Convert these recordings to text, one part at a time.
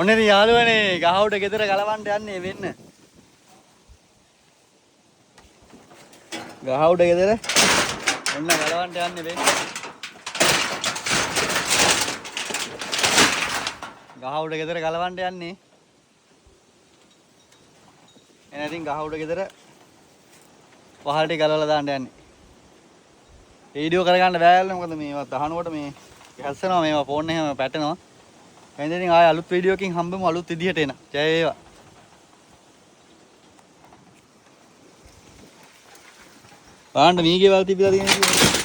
ඔන්න ඉතින් යාළුවනේ ගහ උඩ ගෙදර ගලවන්න යන්නේ වෙන්න. ගහ උඩ ගෙදර ඔන්න ගලවන්න යන්නේ වෙන්න. ගහ උඩ ගෙදර ගලවන්න යන්නේ. එන ඉතින් ගහ උඩ ගෙදර වහල් ටික ගලවලා දාන්න යන්නේ. වීඩියෝ කරගන්න බෑල්නේ මොකද මේවත් අහනකොට මේ ගැස්සනවා මේවා ෆෝන් එකේම පැටෙනවා. එහෙනම් ඉතින් ආයෙ අලුත් වීඩියෝ එකකින් හම්බෙමු අලුත් විදිහට එන. ජය වේවා. බලන්න මීගේ වල තිබිලා තියෙන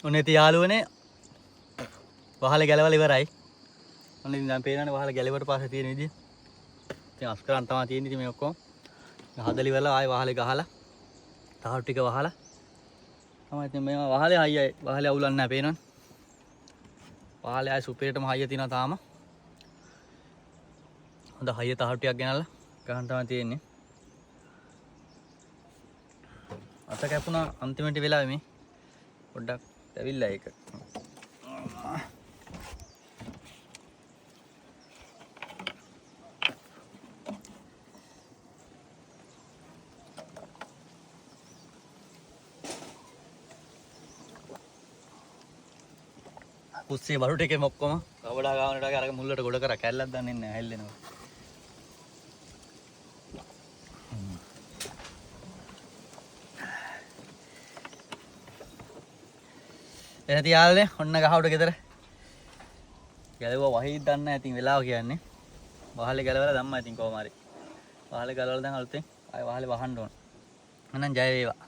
ඔන්න ඉතින් යාළුවනේ වහලේ ගැලවලා ඉවරයි. ඔන්න ඉතින් දැන් පේනවනේ වහලේ ගැලෙවට පස්සේ තියෙන විදිය. ඉතින් අස්කරන් තමයි තියෙන්නේ ඉතින් මේ ඔක්කොම. හදලි වෙලා ආයෙ වහලේ ගහලා තාරු ටික වහලා තමයි ඉතින් මේ වහලේ හයියයි වහලේ අවුලක් නැහැ පේනවනේ. වහලේ ආයෙ සුපිරිටම හයිය තියෙනවා තාම. හොඳ හයිය තාරු ටිකක් ගෙනල්ලා ගහන්න තමයි තියෙන්නේ. අත කැපුණා අන්තිමට වෙලාවේ මේ පොඩ්ඩක් ඇවිල්ලා ඒක. කුස්සිය බඩු ටිකේ ඔක්කොම කවඩා ගාවනට අර මුල්ලට ගොඩ කරා කැල්ලක් දන්නේ නැහැ හැල්ලෙනවා. එහෙනම් යාළුවනේ ඔන්න ගහවට ගෙදර ගැලුවා වහීත් දන්නේ නැහැ ඉතින් වෙලාව කියන්නේ. වහලේ ගැලවලා දැම්මා ඉතින් කොහොම හරි. වහලේ ගලවලා දැන් අලුතෙන් ආයෙ වහලේ වහන්න ඕන. එහෙනම් ජය වේවා.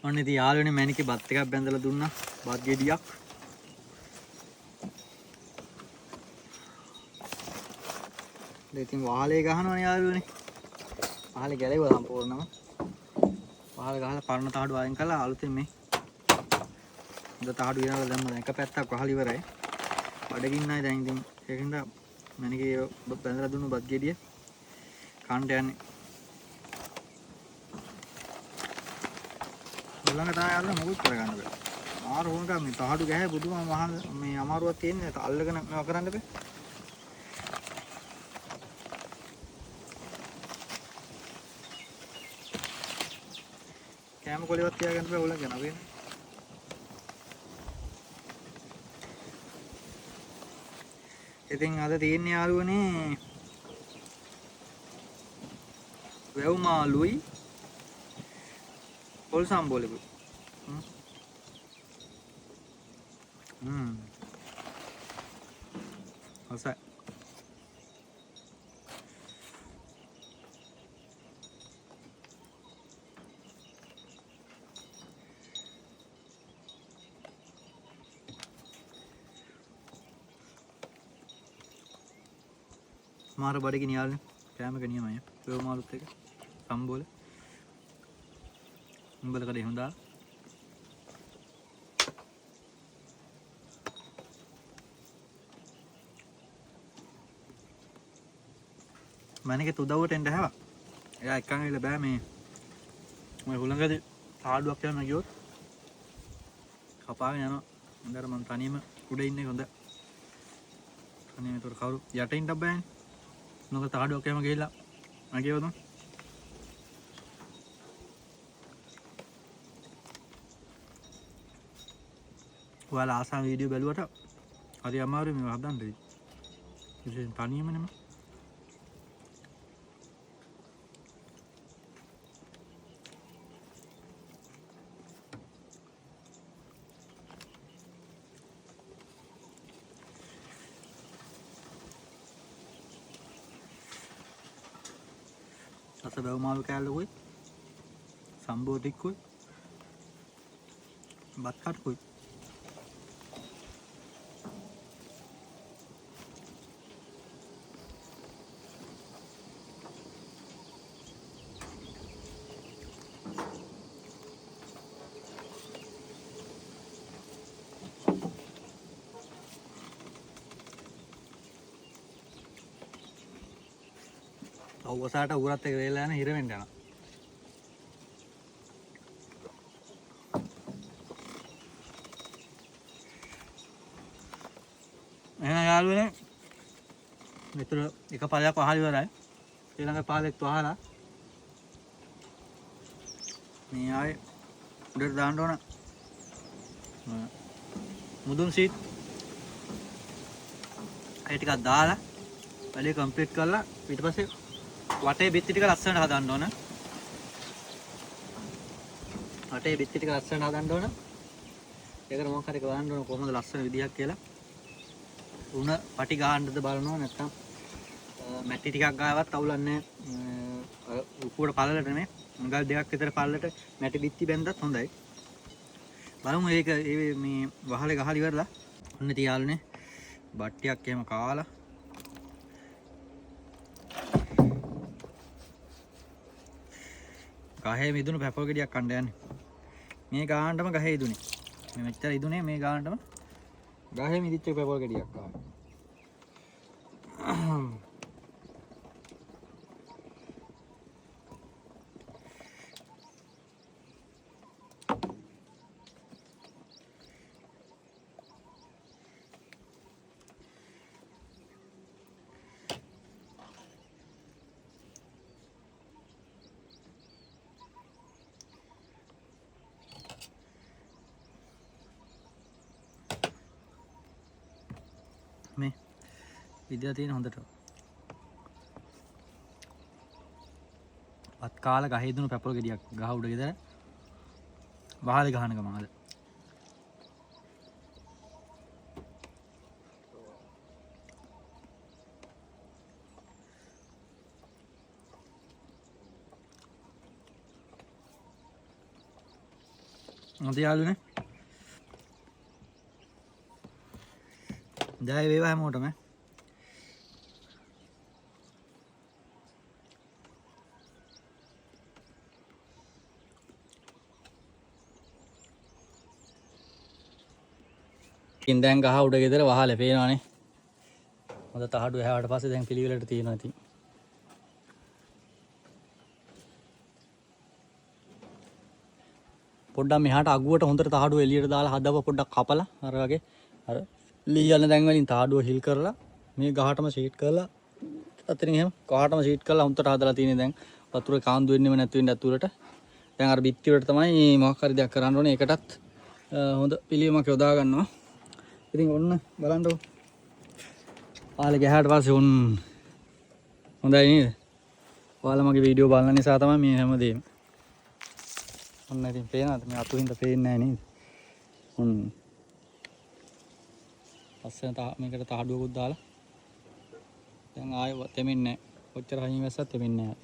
ඔන්න ඉතින් යාළුවනේ මැනිකේ බත් එකක් බැඳලා දුන්නා. බත් ගෙඩියක්. ඉතින් වහලේ ගහනවනේ යාළුවනේ. වහලේ ගැලෙවුවා සම්පූර්ණම. වහල ගහලා පරණ තහඩුව අයින් කළා අලුතෙන් මේ හොඳ තහඩු ගෙනල්ලා දැම්මා. එක පැත්තක් වහල ඉවරයි. බඩගින්නයි දැන් ඉතින් ඒකින්ද මැනිකේ බැඳලා දුන්නු බත් ගෙඩිය කන්න යන්නේ. ළඟට ආයල්ලා මොකුත් කරගන්න බෑ. මාර වුණා මේ තහඩු ගහේ බුදුම මහා මේ අමාරුවක් තියෙන්නේ. අල්ලගෙන මේවා කරන්න බෑ. කැම කොලේවත් තියාගන්න බෑ උලගෙන නේද? ඉතින් අද තියෙන්නේ යාළුවනේ වැව් මාළුයි පොල් සම්බෝලෙකුයි. හොසයි. මාර බඩගිනි යාළුවනේ. කෑමක නියමයි. වැව් මාළුත් එක සම්බෝල. උඹල කඩේ හොඳා. මැනිකේ උදව්වට එන්න හැවා. එයා එක්කන් ඇවිල්ලා බෑ මේ මම හුලඟදී ආඩුවක් යන ගියොත් කපාගෙන යනවා. හොඳට මම තනියම උඩ ඉන්නේ හොඳ. අනේ මේතර කවුරු යට ඉන්න බෑනේ. මොකද තාඩුවක් යම ගිහිල්ලා නැගියවද? ඔයාලා ආසම වීඩියෝ බැලුවට හරි අමාරුයි මේව හදන්න. ඉතින් තනියම නෙමෙයි. අස බැව් මාළු කෑල්ලකුයි සම්බෝ ටිකකුයි බත් කට්කුයි අවසාට උරත් එක වේලා යන හිර වෙන්න යනවා. එහෙනම් යාළුවනේ මෙතන එක පාලයක් වහලා ඉවරයි. ඊළඟ පාලෙත් වහලා මේ ආයේ උඩට දාන්න ඕන මුදුන් සීට් ඒ ටිකක් දාලා වැඩේ කම්ප්ලීට් කරලා ඊට පස්සේ වටේ බිත්ති ටික ලස්සනට හදන්න ඕන. වටේ බිත්ති ටික ලස්සනට හදන්න ඕන. ඒකට මොකක් හරි ගහන්න ඕන කොහොමද ලස්සන විදියක් කියලා. උණ පටි ගහන්නද බලනවා නැත්නම් මැටි ටිකක් ගාවත් අවුලන්නේ නැහැ. උකුවට පළලට නේ. මුගල් දෙකක් විතර පළලට මැටි බිත්ති බැන්දත් හොඳයි. බලමු ඒක මේ වහලේ ගහලා ඉවරලා ඔන්න තියාලුනේ බට්ටියක් එහෙම කාලා ගහේ මිදුණු පැපල් ගෙඩියක් කන්න යන්නේ. මේ ගානටම ගහේ ඉදුනේ. මේ මෙච්චර ඉදුනේ මේ ගානටම ගහේ මිදිච්ච පෙපල් ගෙඩියක් ආවා. මේ විද්‍යාව තියෙන හොඳට වත් කාලා ගහේ දුණු පැපල් ගෙඩියක් ගහ උඩ ගෙදර වහලේ ගහන ගම අද යාළුවනේ ජය වේවා හැමෝටම දැන් ගහ උඩ ගෙදර වහලේ පේනවනේ හොඳ තහඩුව හැවට පස්සේ දැන් පිළිවෙලට තියෙනවා ඉතින් පොඩ්ඩක් මෙහාට අගුවට හොඳට තහඩුව එළියට දාලා හදව පොඩ්ඩක් කපලා අර වගේ අර ලී යන දැන් වලින් තහඩුව හිල් කරලා මේ ගහටම සීට් කරලා අතරින් එහෙම කහටම සීට් කරලා හොඳට හදලා තියෙන්නේ දැන් වතුරේ කාන්දු වෙන්නෙම නැතු වෙන්න ඇතුළට දැන් අර බිත්ති වලට තමයි මොකක් හරි දෙයක් කරන්න ඕනේ ඒකටත් හොඳ පිළියමක් යොදා ගන්නවා ඉතින් ඔන්න බලන්නකො ඔයාලා ගහට පස්සේ හොඳයි නේද ඔයාලා මගේ වීඩියෝ බලන නිසා තමයි මේ හැමදේම ඔන්න ඉතින් පේනවද මේ අතුහින්ද පේන්නේ නැහැ නේද පස්සේ මේකට තහඩුවකුත් දාලා දැන් ආයෙ තෙමින්නේ නැහැ කොච්චර හයින් වැස්සත් තෙමින්නේ නැහැ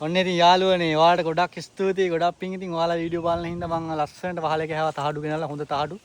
ඔන්න ඉතින් යාළුවනේ ඔයාලට ගොඩක් ස්තුතියි ගොඩක් පිං ඉතින් ඔයාලා වීඩියෝ බලන හින්දා මම ලස්සනට වහලේ ගහව තහඩු ගෙනල්ලා හොඳ තහඩු